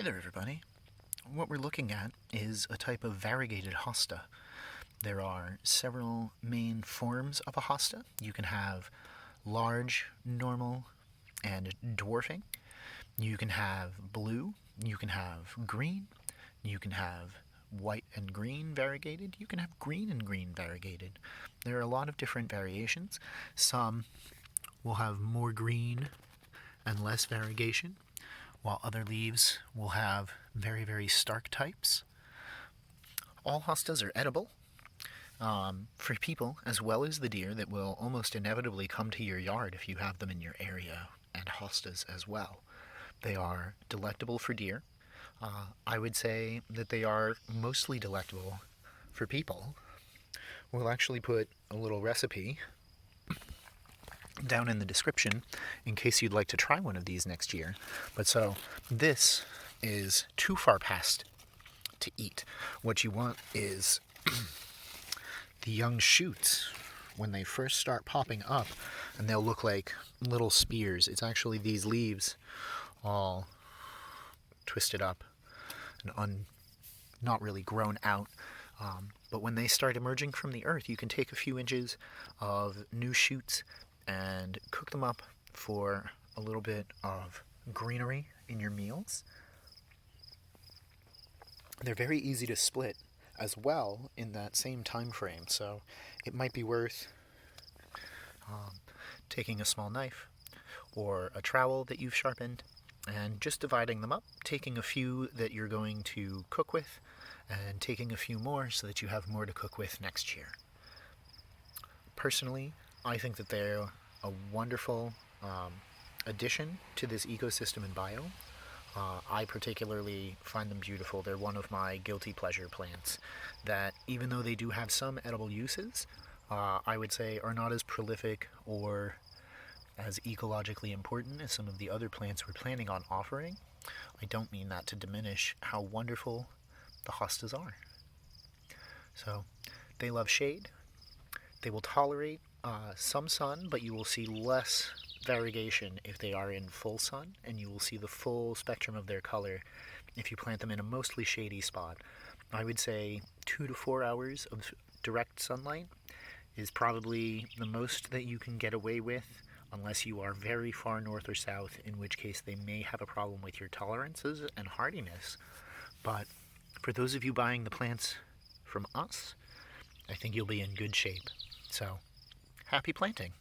Hey there, everybody. What we're looking at is a type of variegated hosta. There are several main forms of a hosta. You can have large, normal, and dwarfing. You can have blue. You can have green. You can have white and green variegated. You can have green and green variegated. There are a lot of different variations. Some will have more green and less variegation, while other leaves will have very, very stark types. All hostas are edible for people as well as the deer that will almost inevitably come to your yard if you have them in your area, and hostas as well. They are delectable for deer. I would say that they are mostly delectable for people. We'll actually put a little recipe down in the description in case you'd like to try one of these next year. But so this is too far past to eat. What you want is the young shoots when they first start popping up, and they'll look like little spears. It's actually these leaves all twisted up and not really grown out. But when they start emerging from the earth, you can take a few inches of new shoots and cook them up for a little bit of greenery in your meals. They're very easy to split as well in that same time frame, so it might be worth taking a small knife or a trowel that you've sharpened and just dividing them up, taking a few that you're going to cook with and taking a few more so that you have more to cook with next year. Personally, I think that they're a wonderful addition to this ecosystem and biome. I particularly find them beautiful. They're one of my guilty pleasure plants that, even though they do have some edible uses, I would say are not as prolific or as ecologically important as some of the other plants we're planning on offering. I don't mean that to diminish how wonderful the hostas are. So, they love shade. They will tolerate some sun, but you will see less variegation if they are in full sun, and you will see the full spectrum of their color if you plant them in a mostly shady spot. I would say 2 to 4 hours of direct sunlight is probably the most that you can get away with, unless you are very far north or south, in which case they may have a problem with your tolerances and hardiness. But for those of you buying the plants from us, I think you'll be in good shape. So, happy planting!